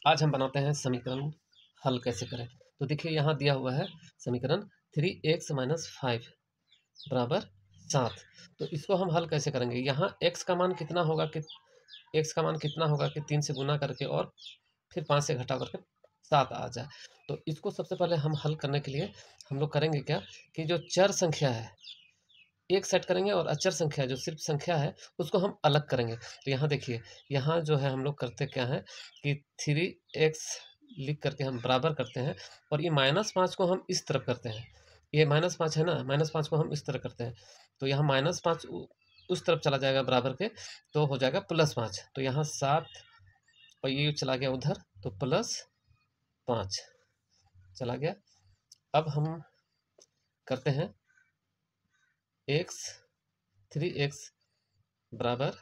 आज हम बनाते हैं समीकरण हल कैसे करें। तो देखिए यहाँ दिया हुआ है समीकरण 3x माइनस 5 बराबर 7। तो इसको हम हल कैसे करेंगे। यहाँ x का मान कितना होगा कि 3 से गुना करके और फिर 5 से घटा करके 7 आ जाए। तो इसको सबसे पहले हम हल करने के लिए हम लोग करेंगे क्या कि जो चर संख्या है एक सेट करेंगे और अचर संख्या जो सिर्फ संख्या है उसको हम अलग करेंगे। तो यहाँ देखिए यहाँ जो है हम लोग करते क्या है कि 3x लिख करके हम बराबर करते हैं और ये -5 को हम इस तरफ करते हैं। ये -5 है ना, -5 को हम इस तरफ करते हैं। तो यहाँ -5 उस तरफ चला जाएगा बराबर के, तो हो जाएगा +5। तो यहाँ 7 और ये चला गया उधर, तो +5 चला गया। अब हम करते हैं x 3x बराबर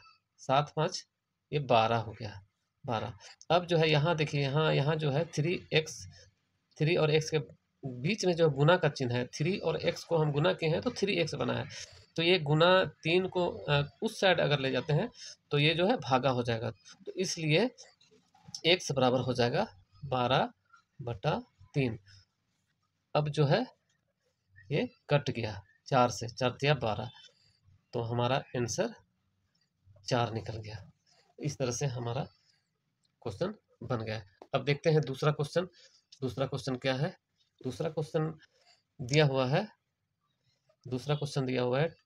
7 5 ये 12 हो गया 12। अब जो है यहाँ देखिए यहाँ जो है 3 और x के बीच में जो गुना का चिन्ह है, 3 और x को हम गुना किए हैं तो 3x बना है। तो ये गुना 3 को उस साइड अगर ले जाते हैं तो ये जो है भागा हो जाएगा। तो इसलिए x बराबर हो जाएगा 12/3। अब जो है ये कट गया, 4 से 4 दिया 12, तो हमारा आंसर 4 निकल गया। इस तरह से हमारा क्वेश्चन बन गया। अब देखते हैं दूसरा क्वेश्चन। दूसरा क्वेश्चन क्या है। दूसरा क्वेश्चन दिया हुआ है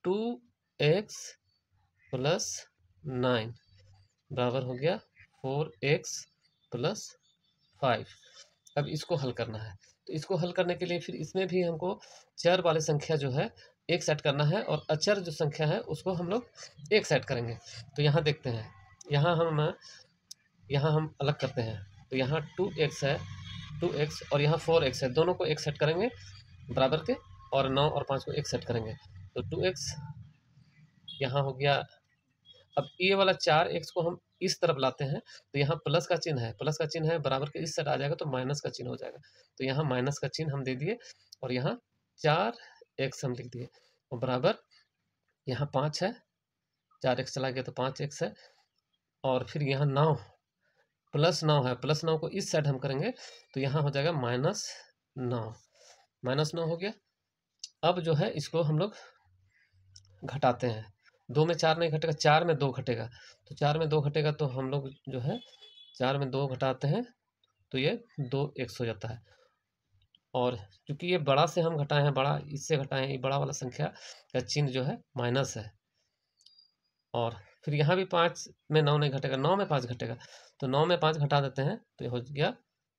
2x + 9 बराबर हो गया 4x + 5। अब इसको हल करना है। तो इसको हल करने के लिए फिर इसमें भी हमको चर वाले संख्या जो है एक सेट करना है और अचर जो संख्या है उसको हम लोग एक सेट करेंगे। तो यहाँ देखते हैं, यहाँ हम अलग करते हैं। तो यहाँ 2x है, 2x और यहाँ 4x है, दोनों को एक सेट करेंगे बराबर के, और 9 और 5 को एक सेट करेंगे। तो 2x यहाँ हो गया। अब ये वाला 4x को हम इस तरफ लाते हैं तो यहाँ प्लस का चिन्ह है, प्लस का चिन्ह है बराबर के इस साइड आ जाएगा तो माइनस का चिन्ह हो जाएगा। तो यहाँ माइनस का चिन्ह हम दे दिए और यहाँ 4x हम लिख दिए और बराबर यहाँ 5 है, 4x चला गया तो 5x है। और फिर यहाँ 9 +9 है, +9 को इस साइड हम करेंगे तो यहाँ हो जाएगा -9, -9 हो गया। अब जो है इसको हम लोग घटाते हैं। 2 में 4 नहीं घटेगा, 4 में 2 घटेगा। तो 4 में 2 घटेगा तो हम लोग जो है 4 में 2 घटाते हैं तो ये 2x हो जाता है। और चूंकि ये बड़ा से हम घटाए हैं, बड़ा इससे घटाए हैं, ये बड़ा वाला संख्या का चिन्ह जो है माइनस है। और फिर यहाँ भी 5 में 9 नहीं घटेगा, 9 में 5 घटेगा। तो 9 में 5 घटा देते हैं तो ये हो गया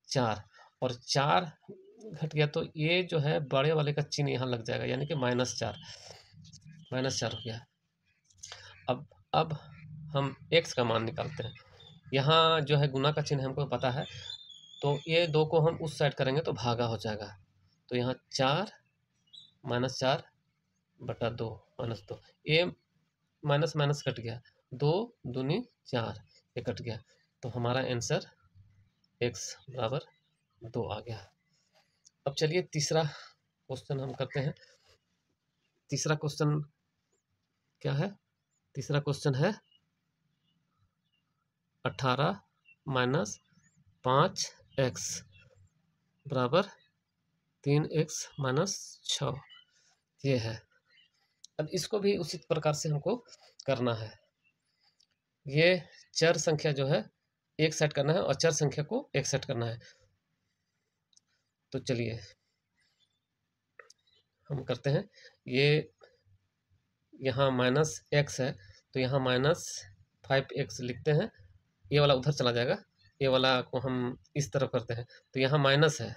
4, और 4 घट गया तो ये जो है बड़े वाले का चिन्ह यहाँ लग जाएगा, यानी कि -4 हो गया। अब हम x का मान निकालते हैं। यहाँ जो है गुना का चिन्ह हमको पता है, तो ये 2 को हम उस साइड करेंगे तो भागा हो जाएगा। तो यहाँ 4 -4/2 -2, ये माइनस माइनस कट गया, 2 दूनी 4, ये कट गया। तो हमारा आंसर x बराबर 2 आ गया। अब चलिए तीसरा क्वेश्चन हम करते हैं। तीसरा क्वेश्चन क्या है। तीसरा क्वेश्चन है 18 - 5x बराबर 3x - 6, ये है। अब इसको भी उसी प्रकार से हमको करना है। ये चर संख्या जो है एक सेट करना है और चर संख्या को एक सेट करना है। तो चलिए हम करते हैं। ये यहाँ -x है तो यहाँ -5x लिखते हैं, ये वाला उधर चला जाएगा, ये वाला को हम इस तरफ करते हैं। तो यहाँ माइनस है,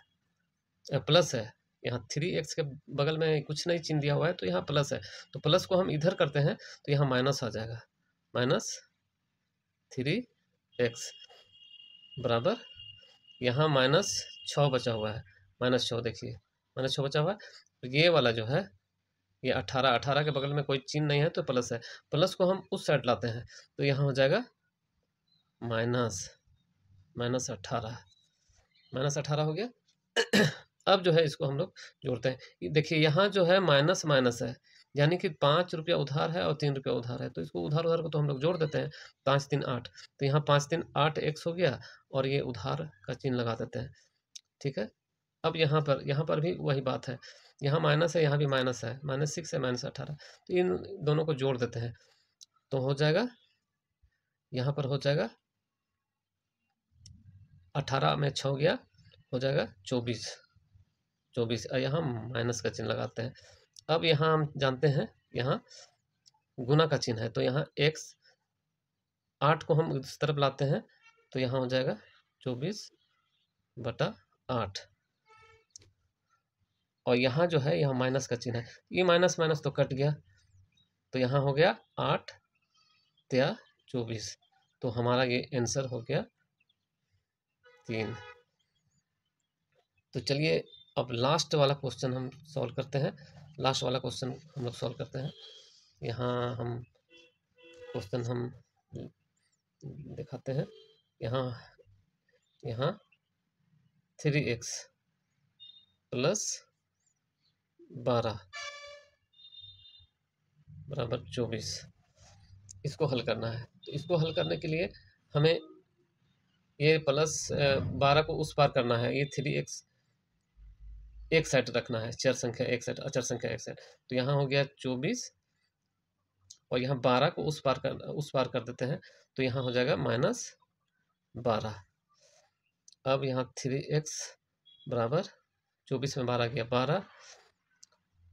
प्लस है, यहाँ 3x के बगल में कुछ नहीं चिन्ह दिया हुआ है तो यहाँ प्लस है, तो प्लस को हम इधर करते हैं तो यहाँ माइनस आ जाएगा, -3x बराबर यहाँ -6 बचा हुआ है, -6 देखिए, -6 बचा हुआ है। तो ये वाला जो है ये 18 के बगल में कोई चिन्ह नहीं है तो प्लस है, प्लस को हम उस साइड लाते हैं तो यहाँ हो जाएगा -18 हो गया। अब जो है इसको हम लोग जोड़ते हैं। देखिए यहाँ जो है माइनस माइनस है, यानी कि 5 रुपया उधार है और 3 रुपया उधार है, तो इसको उधार उधार को तो हम लोग जोड़ देते हैं, 5 3 8, तो यहाँ 5 3 8 एक्स हो गया और ये उधार का चिन्ह लगा देते हैं। ठीक है, अब यहाँ पर भी वही बात है, यहाँ माइनस है, यहाँ भी माइनस है, -6 है, -18, तो इन दोनों को जोड़ देते हैं, तो हो जाएगा, यहाँ पर हो जाएगा 18 में 6 गया, हो जाएगा 24, और यहाँ माइनस का चिन्ह लगाते हैं। अब यहाँ हम जानते हैं, यहाँ गुना का चिन्ह है, तो यहाँ x 8 को हम इस तरफ लाते हैं, तो यहाँ हो जाएगा 24/8, और यहाँ जो है, यहाँ माइनस का चिन्ह है, ये माइनस माइनस तो कट गया, तो यहाँ हो गया 8 या 24, तो हमारा ये आंसर हो गया 3। तो चलिए अब लास्ट वाला क्वेश्चन हम सॉल्व करते हैं। लास्ट वाला क्वेश्चन हम लोग सॉल्व करते हैं। यहाँ हम क्वेश्चन हम दिखाते हैं। यहाँ 3x + 12 = 24, इसको हल करना है। तो इसको हल करने के लिए हमें ये +12 को उस पार करना है, ये 3x एक साइड रखना है, चर संख्या एक साइड, अचर संख्या एक साइड, तो यहाँ हो गया 24, और यहाँ 12 को उस पार कर देते हैं, तो यहाँ हो जाएगा -12। अब यहाँ 3x = 24 में 12 गया 12,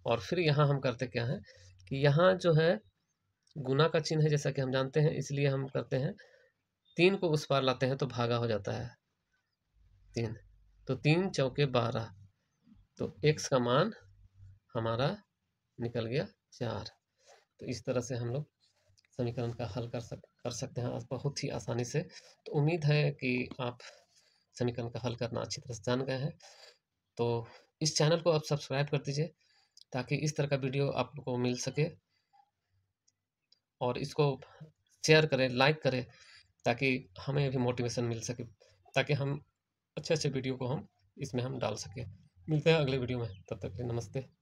और फिर यहाँ हम करते क्या है कि यहाँ जो है गुना का चिन्ह है, जैसा कि हम जानते हैं, इसलिए हम करते हैं 3 को उस पार लाते हैं तो भागा हो जाता है 3, तो 3 चौके 12, तो x का मान हमारा निकल गया 4। तो इस तरह से हम लोग समीकरण का हल कर सकते हैं बहुत ही आसानी से। तो उम्मीद है कि आप समीकरण का हल करना अच्छी तरह से जान गए हैं। तो इस चैनल को आप सब्सक्राइब कर दीजिए ताकि इस तरह का वीडियो आप लोग को मिल सके, और इसको शेयर करें, लाइक करें, ताकि हमें भी मोटिवेशन मिल सके, ताकि हम अच्छे अच्छे वीडियो को हम इसमें हम डाल सकें। मिलते हैं अगले वीडियो में, तब तक के लिए नमस्ते।